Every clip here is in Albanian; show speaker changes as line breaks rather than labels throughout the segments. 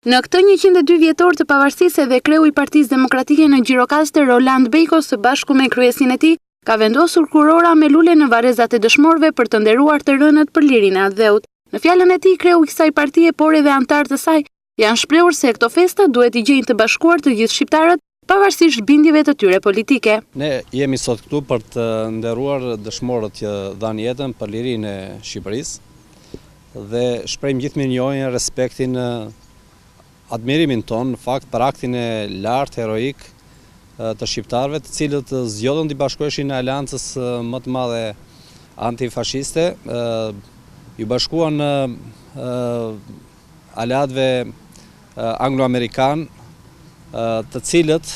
Në këtë 102 vjetor të pavarësisë edhe kreu i Partisë Demokratike në Gjirokastër Roland Bejko së bashku me kryesin e tij ka vendosur kurora me lule në varrezat e dëshmorëve për të nderuar të rënët për lirinë e atdheut. Në fjalën e tij, kreu i kësaj partie, por edhe anëtarë të saj, janë shprehur se këto festa duhet i gjejnë të bashkuar të gjithë shqiptarët, pavarësisht bindjeve të tyre politike.
Ne jemi sot këtu për të nderuar dëshmorët që dhanë jetën për lirinë e Shqipërisë dhe shprehim gjithëmirënjohjen, respektin, admirimin ton në fakt për aktin e lartë heroik të shqiptarëve, të cilët zgjodhën të bashkoheshin në aleancës më të madhe antifashiste, ju bashkuan aleatëve anglo-amerikan, të cilët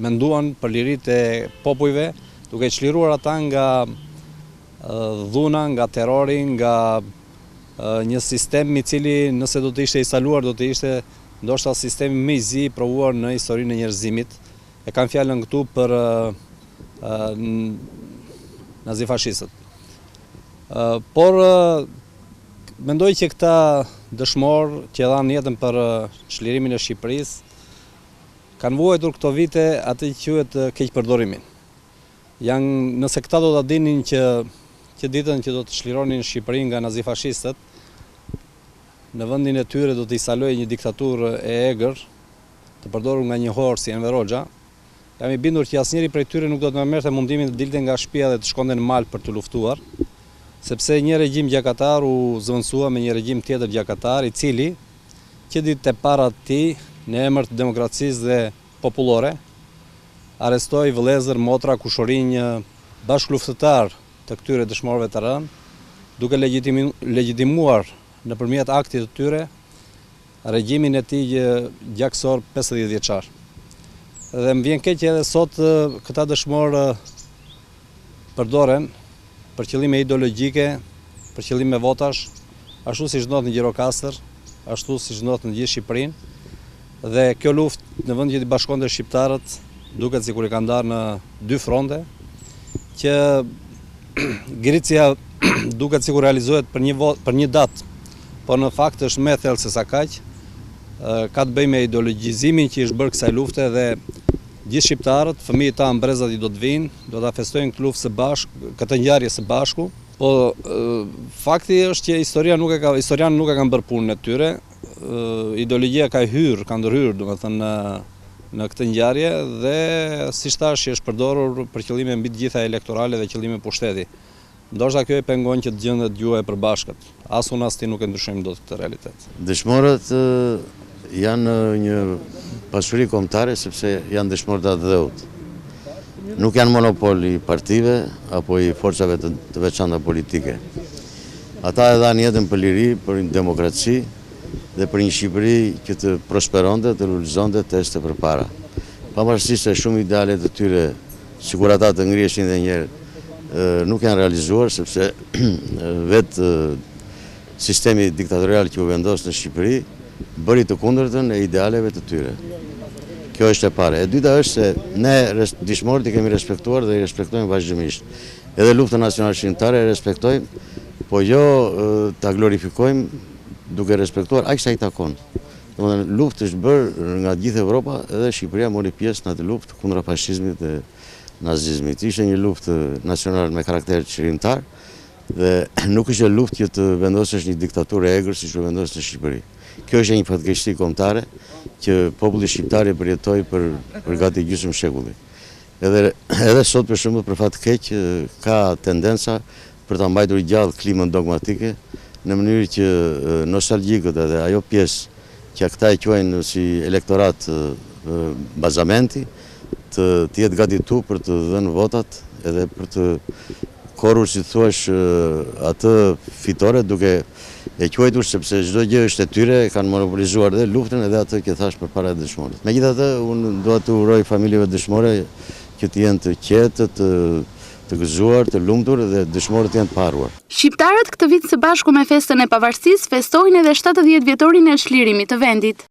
menduan për liritë e popujve, duke çliruar ata nga dhuna, nga terrori, nga një sistem i cili nëse do të ishte instaluar, do të ishte ndoshta sistemi më i zi i provuar në historinë e njerëzimit. E kanë fjalën këtu për nazifashistët. Por mendoj që këta dëshmorë që dhanë jetën për çlirimin e Shqipërisë kanë vuajtur këto vite atë që quhet keqpërdorimin. Nëse këta do ta dinin që ditën që do të çlironin Shqipërinë nga nazifashistët, në vendin e tyre do të instalojë një diktaturë e egër, të përdorur nga një hor si Enver Hoxha. Jam i bindur që asnjëri prej tyre nuk do të merrte mundimin të dilte nga shtëpia dhe të shkonte në mal për të luftuar, sepse një regjim gjakatar u zëvendësua me një regjim tjetër gjakatar, i cili që ditë e para të tij, në emër të demokracisë dhe popullore, arrestoi vëllezër, motra, kushorinj, bashkëluftëtar të këtyre dëshmorëve të rënë, duke legjitimuar nëpërmjet aktit të tyre regjimin e tij gjakësor 50 vjeçar. Dhe më vjen keq edhe sot këta dëshmorë përdoren për qëllime ideologjike, për qëllime votash, ashtu siç ndodh në Gjirokastër, ashtu siç ndodh në gjithë Shqipërinë, dhe kjo luftë në vend që të bashkonte shqiptarët, duket sikur i kanë ndarë në dy fronte, që ngricja duket sikur realizohet për një datë, por në fakt është më thellë se sa kaq. Ka të bëjë me ideologjizimin që është bërë kësaj lufte dhe gjithë shqiptarët, fëmijët tanë, brezat i do të vinë, do ta festojnë këtë luftë së bashku, këtë ngjarje së bashku. Po fakti është që historiani nuk e kanë bërë punën e tyre. Ideologjia ka ndërhyrë, domethënë në këtë ngjarje dhe siç thash, është përdorur për qëllime mbi të gjitha elektorale dhe qëllime pushteti. Ndoshta kjo e pengon që të gjendet gjuha e përbashkët. As unë as ti nuk e ndryshojmë dot këtë realitet.
Dëshmorët janë një pasuri kombëtare sepse janë dëshmorë të atdheut. Nuk janë monopol i partive apo i forcave të veçanta politike. Ata e dhanë jetën për liri, për një demokraci dhe për një Shqipëri që të prosperonte, të realizonte të ecte përpara. Pavarësisht se shumë idealet të tyre, sikur ata të ngriheshin edhe një herë, nuk janë realizuar sepse vetë sistemi diktatorial që u vendos në Shqipëri bëri të kundërtën e idealeve të tyre. Kjo është e para. E dyta është se ne dëshmorët i kemi respektuar dhe i respektojmë vazhdimisht. Edhe luftën nacionale shqiptare e respektojmë, po jo ta glorifikojmë duke respektuar aq sa i takon. Domethënë luftë është bërë nga gjithë Evropa, edhe Shqipëria mori pjesë në atë luftë kundra fashizmit dhe nazizmit. Ishte një luftë nacionale me karakter çlirimtar dhe nuk ishte luftë që të vendosesh një diktaturë e egër siç u vendos në Shqipëri. Kjo është një fatkeqësi kombëtare që populli shqiptar e përjetoi për gati gjysmë shekulli. Edhe sot për shembull për fat keq ka tendenca për ta mbajtur gjallë klimën dogmatike në mënyrë që nostalgjikët edhe ajo pjesë që ata e quajnë si elektorat bazamenti të jetë gatitu për të dhënë votat edhe për të korrur, si thuash, atë fitore duke e quajtur sepse çdo gjë është e tyre, kanë monopolizuar dhe luftën edhe atë që thash përpara dëshmorët. Megjithatë, unë dua të uroj familjeve dëshmore që të jenë të qetë, të gëzuar, të lumtur dhe dëshmorët të jenë të paruar.
Shqiptarët këtë vit së bashku me festën e pavarësisë festojnë edhe 70 vjetorin e çlirimit të vendit.